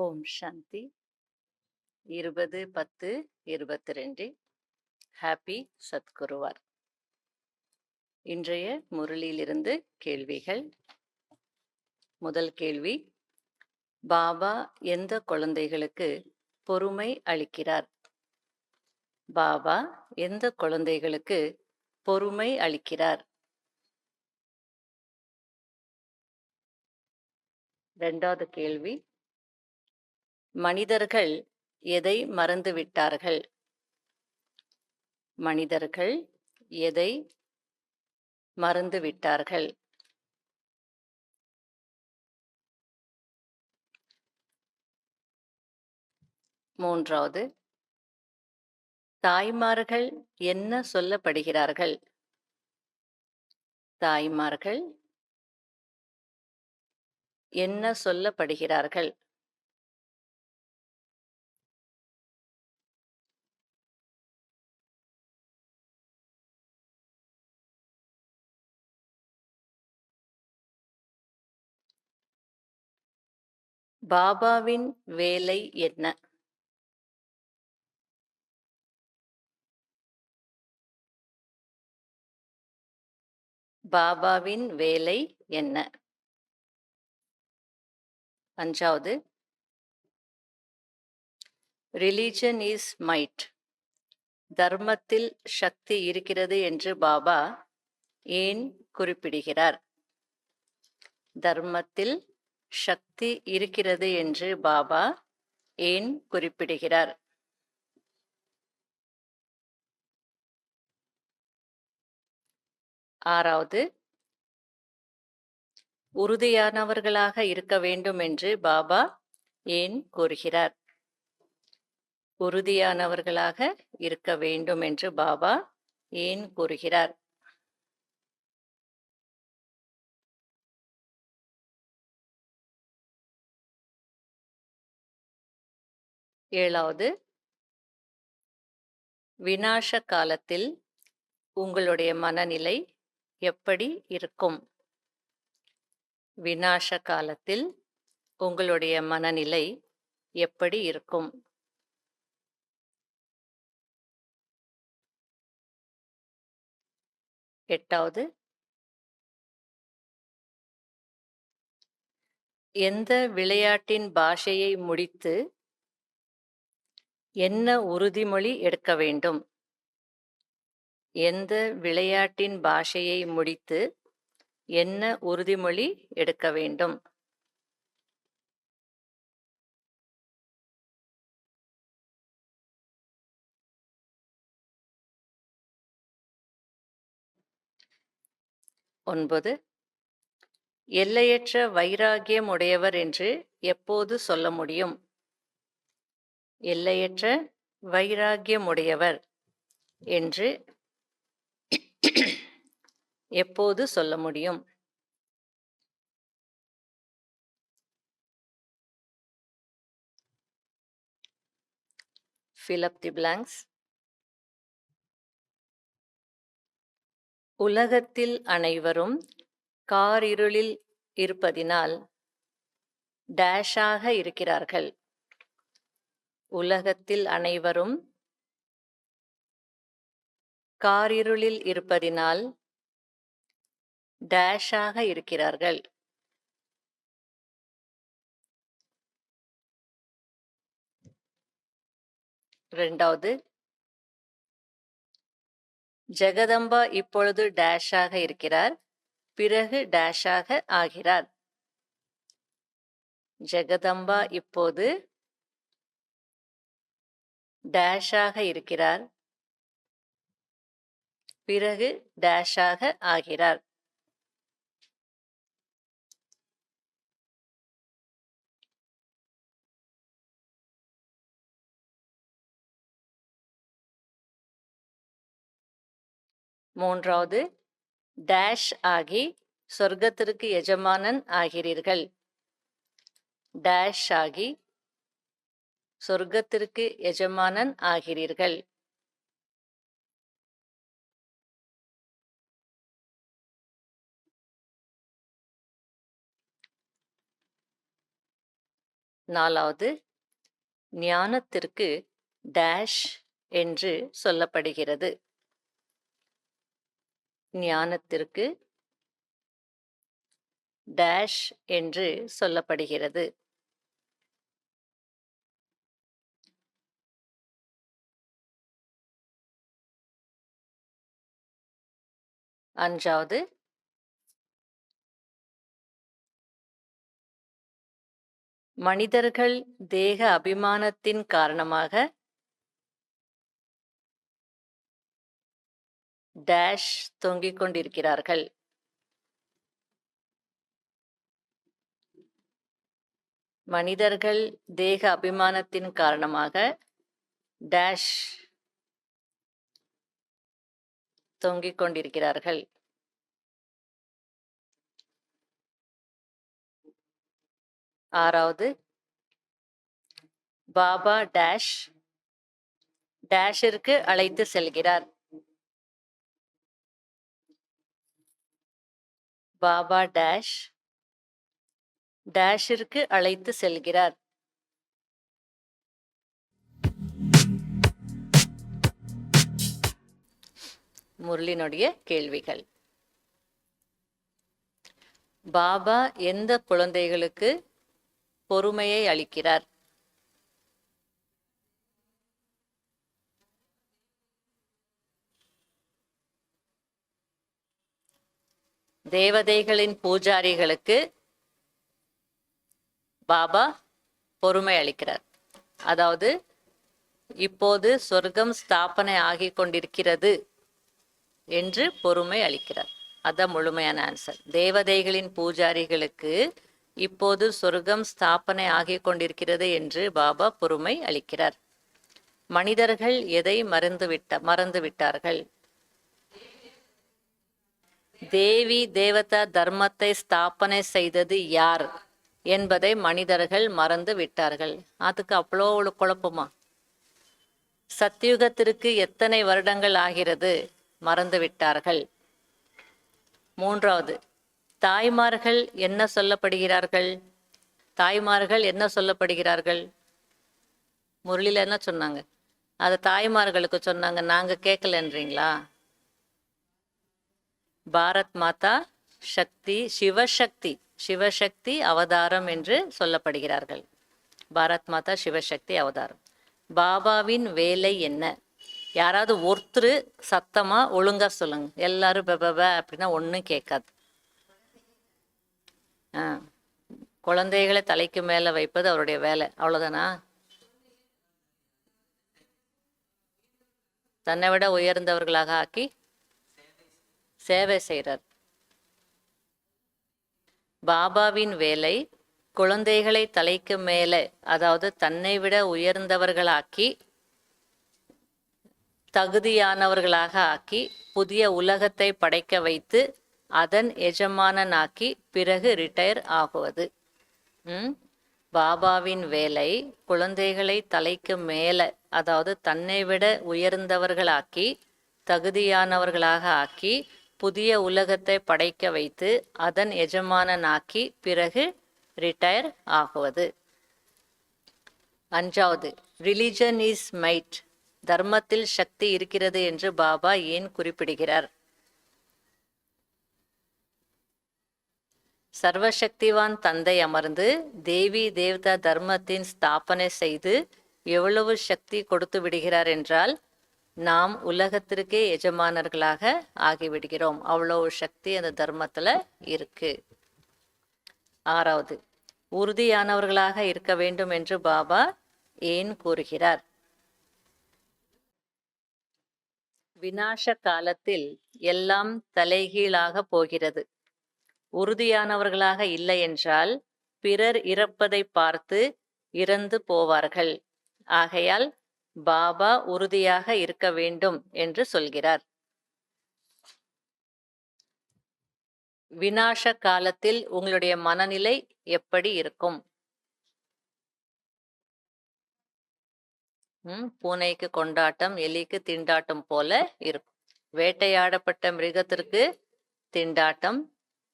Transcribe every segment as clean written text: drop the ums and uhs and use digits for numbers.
ஓம் சாந்தி 20/10/22 happy சத்குருவார். இன்றைய முரளியிலிருந்து கேள்விகள். முதல் கேள்வி, பாபா எந்த குழந்தைகளுக்கு பொறுமை அளிக்கிறார்? பாபா எந்த குழந்தைகளுக்கு பொறுமை அளிக்கிறார்? இரண்டாவது கேள்வி, மனிதர்கள் எதை மறந்துவிட்டார்கள்? மனிதர்கள் எதை மறந்துவிட்டார்கள்? மூன்றாவது, தாய்மார்கள் என்ன சொல்லப்படுகிறார்கள்? தாய்மார்கள் என்ன சொல்லப்படுகிறார்கள்? பாபாவின் வேலை என்ன? பாபாவின் வேலை என்ன? அஞ்சாவது, ரிலிஜன் இஸ் மைட். தர்மத்தில் சக்தி இருக்கிறது என்று பாபா ஏன் குறிப்பிடுகிறார்? தர்மத்தில் சக்தி இருக்கிறது என்று பாபா ஏன் குறிப்பிடுகிறார்? ஆறாவது, உறுதியானவர்களாக இருக்க வேண்டும் என்று பாபா ஏன் கூறுகிறார்? உறுதியானவர்களாக இருக்க வேண்டும் என்று பாபா ஏன் கூறுகிறார்? ஏழாவது, விநாச காலத்தில் உங்களுடைய மனநிலை எப்படி இருக்கும்? விநாச காலத்தில் உங்களுடைய மனநிலை எப்படி இருக்கும்? எட்டாவது, எந்த விளையாட்டின் பாஷையை முடித்து என்ன உறுதிமொழி எடுக்க வேண்டும்? எந்த விளையாட்டின் பாஷையை முடித்து என்ன உறுதிமொழி எடுக்க வேண்டும்? ஒன்பது, எல்லையற்ற வைராகியம் உடையவர் என்று எப்போது சொல்ல முடியும்? எல்லையற்ற வைராகியமுடையவர் என்று எப்போது சொல்ல முடியும்? Fill up the blanks. உலகத்தில் அனைவரும் காரிருளில் இருப்பதினால் டேஷாக இருக்கிறார்கள். உலகத்தில் அனைவரும் காரிருளில் இருப்பதினால் டேஷாக இருக்கிறார்கள். இரண்டாவது, ஜெகதம்பா இப்பொழுது டேஷாக இருக்கிறார், பிறகு டேஷாக ஆகிறார். ஜெகதம்பா இப்போது டேஷாக இருக்கிறார், பிறகு டேஷாக ஆகிறார். மூன்றாவது, டேஷ் ஆகி சொர்க்கத்திற்கு எஜமானன் ஆகிறீர்கள். டேஷ் ஆகி சொர்க்கத்திற்கு எஜமானன் ஆகிறீர்கள். 4வது, ஞானத்திற்கு டேஷ் என்று சொல்லப்படுகிறது. ஞானத்திற்கு டேஷ் என்று சொல்லப்படுகிறது. 5வது, மனிதர்கள் தேக அபிமானத்தின் காரணமாக டேஷ் தொங்கிக் கொண்டிருக்கிறார்கள். மனிதர்கள் தேக அபிமானத்தின் காரணமாக டேஷ் தொங்கிக் கொண்டிருக்கிறார்கள். 6வது, பாபா டேஷ் டேஷிற்கு அழைத்து செல்கிறார். பாபா டேஷ் டேஷிற்கு அழைத்து செல்கிறார். முரளினுடைய கேள்விகள். பாபா எந்த குழந்தைகளுக்கு பொறுமையை அளிக்கிறார்? தேவதைகளின் பூஜாரிகளுக்கு பாபா பொறுமை அளிக்கிறார். அதாவது இப்போது சொர்க்கம் ஸ்தாபனை ஆகிக் கொண்டிருக்கிறது என்று பொறுமை அளிக்கிறார். அதான் முழுமையான ஆன்சர். தேவதைகளின் பூஜாரிகளுக்கு இப்போது சொர்க்கம் ஸ்தாபனை ஆகிக் கொண்டிருக்கிறது என்று பாபா பொறுமை அளிக்கிறார். மனிதர்கள் எதை மறந்து விட்டார்கள்? தேவி தேவதா தர்மத்தை ஸ்தாபனை செய்தது யார் என்பதை மனிதர்கள் மறந்து விட்டார்கள். அதுக்கு அவ்வளோ குழப்பமா? சத்தியுகத்திற்கு எத்தனை வருடங்கள் ஆகிறது? மறந்து விட்டார்கள். 3வது, தாய்மார்கள் என்ன சொல்லப்படுகிறார்கள்? தாய்மார்கள் என்ன சொல்லப்படுகிறார்கள்? முரளியில் என்ன சொன்னாங்க? அது தாய்மார்களுக்கு சொன்னாங்க, நாங்க கேட்கலன்றீங்களா? பாரத் மாதா சக்தி, சிவசக்தி அவதாரம் என்று சொல்லப்படுகிறார்கள். பாரத் மாதா சிவசக்தி அவதாரம். பாபாவின் வேலை என்ன? யாராவது ஒருத்தர் சத்தமா ஒழுங்கா சொல்லுங்க. எல்லாரும் பெபப அப்படின்னா ஒன்றும் கேட்காது. குழந்தைகளை தலைக்கு மேல வைப்பது அவருடைய வேலை, அவ்வளவுதானா? தன்னை விட உயர்ந்தவர்களாக ஆக்கி சேவை செய்கிறார். பாபாவின் வேலை குழந்தைகளை தலைக்கு மேலே, அதாவது தன்னை விட உயர்ந்தவர்களாக்கி தகுதியானவர்களாக ஆக்கி புதிய உலகத்தை படைக்க வைத்து அதன் எஜமானனாக்கி பிறகு ரிட்டையர் ஆகுவது. பாபாவின் வேலை குழந்தைகளை தலைக்கு மேலே, அதாவது தன்னை விட உயர்ந்தவர்களாக்கி தகுதியானவர்களாக ஆக்கி புதிய உலகத்தை படைக்க வைத்து அதன் எஜமானனாக்கி பிறகு ரிட்டையர் ஆகுவது. 5வது, ரிலிஜன் இஸ் மைட். தர்மத்தில் சக்தி இருக்கிறது என்று பாபா ஏன் குறிப்பிடுகிறார்? சர்வசக்திவான் தந்தை அமர்ந்து தேவி தேவதா தர்மத்தின் ஸ்தாபனை செய்து எவ்வளவு சக்தி கொடுத்து விடுகிறார் என்றால் நாம் உலகத்திற்கே எஜமானர்களாக ஆகிவிடுகிறோம். அவ்வளவு சக்தி அந்த தர்மத்துல இருக்கு. 6வது, உறுதியானவர்களாக இருக்க வேண்டும் என்று பாபா ஏன் கூறுகிறார்? விநாச காலத்தில் எல்லாம் தலைகீழாக போகிறது. உறுதியானவர்களாக இல்லை என்றால் பிறர் இறப்பதை பார்த்து இறந்து போவார்கள். ஆகையால் பாபா உறுதியாக இருக்க வேண்டும் என்று சொல்கிறார். விநாச காலத்தில் உங்களுடைய மனநிலை எப்படி இருக்கும்? பூனைக்கு கொண்டாட்டம், எலிக்கு திண்டாட்டம் போல இருக்கும். வேட்டையாடப்பட்ட மிருகத்திற்கு திண்டாட்டம்,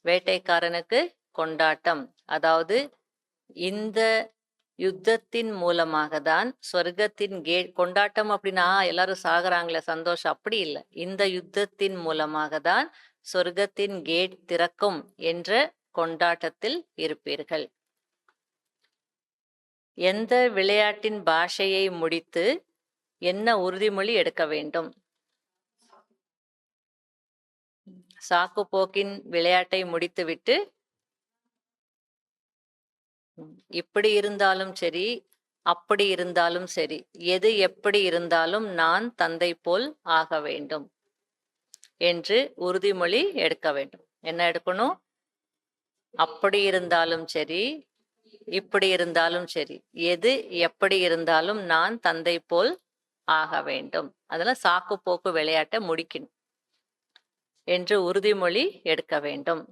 வேட்டைக்காரனுக்கு கொண்டாட்டம். அதாவது இந்த யுத்தத்தின் மூலமாக தான் சொர்க்கத்தின் கேட் கொண்டாட்டம் அப்படின்னா எல்லாரும் சாகுறாங்களே சந்தோஷம் அப்படி இல்லை. இந்த யுத்தத்தின் மூலமாக தான் சொர்க்கத்தின் கேட் திறக்கும் என்ற கொண்டாட்டத்தில் இருப்பீர்கள். எந்த விளையாட்டின் பாஷையை முடித்து என்ன உறுதிமொழி எடுக்க வேண்டும்? சாக்கு போக்கின் விளையாட்டை முடித்துவிட்டு இப்படி இருந்தாலும் சரி, அப்படி இருந்தாலும் சரி, எது எப்படி இருந்தாலும் நான் தந்தை போல் ஆக வேண்டும் என்று உறுதிமொழி எடுக்க வேண்டும். என்ன எடுக்கணும்? அப்படி இருந்தாலும் சரி, இப்படி இருந்தாலும் சரி, எது எப்படி இருந்தாலும் நான் தந்தை போல் ஆக வேண்டும். அதெல்லாம் சாக்கு போக்கு விளையாட்டை முடிக்கணும் என்று உறுதிமொழி எடுக்க வேண்டும்.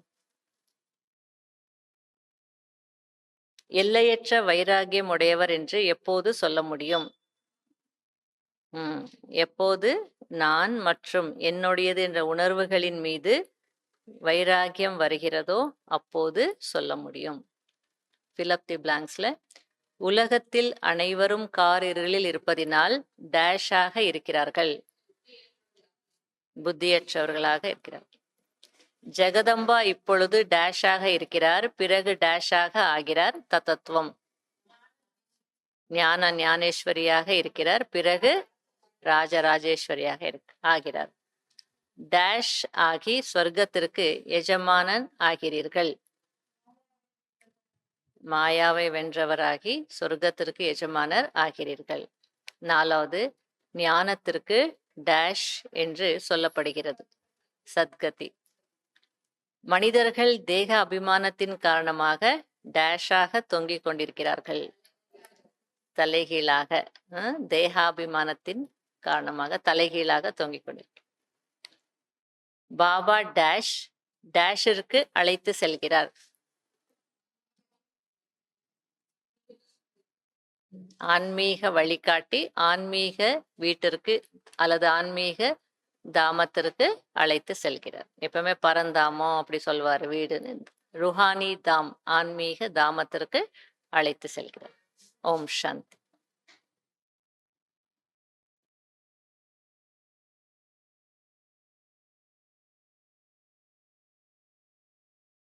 எல்லையற்ற வைராகியம் உடையவர் என்று எப்போது சொல்ல முடியும்? எப்போது நான் மற்றும் என்னுடையது என்ற உணர்வுகளின் மீது வைராகியம் வருகிறதோ அப்போது சொல்ல முடியும். fill up the blanksல உலகத்தில் அனைவரும் காரிருளில் இருப்பதினால் டேஷாக இருக்கிறார்கள். புத்தியற்றவர்களாக இருக்கிறார். ஜெகதம்பா இப்பொழுது டேஷாக இருக்கிறார், பிறகு டேஷாக ஆகிறார். தத்துவம் ஞானேஸ்வரியாக இருக்கிறார், பிறகு ராஜராஜேஸ்வரியாக ஆகிறார். டேஷ் ஆகி சொர்க்கத்திற்கு எஜமானன் ஆகிறீர்கள். மாயாவை வென்றவராகி சொர்க்கத்திற்கு எஜமானர் ஆகிறீர்கள். 4வது ஞானத்திற்கு டேஷ் என்று சொல்லப்படுகிறது, சத்கதி. மனிதர்கள் தேக அபிமானத்தின் காரணமாக டேஷாக தொங்கிக் கொண்டிருக்கிறார்கள், தலைகீழாக. தேகாபிமானத்தின் காரணமாக தலைகீழாக தொங்கிக் கொண்டிருக்கிறார். பாபா டேஷிற்கு அழைத்து செல்கிறார். ஆன்மீக வழிகாட்டி ஆன்மீக வீட்டிற்கு அல்லது ஆன்மீக தாமத்திற்கு அழைத்து செல்கிறார். எப்பவுமே பரந்தாமம் அப்படி சொல்வார் வீடுன்னு. ருஹானி தாம், ஆன்மீக தாமத்திற்கு அழைத்து செல்கிறார். ஓம் சாந்தி.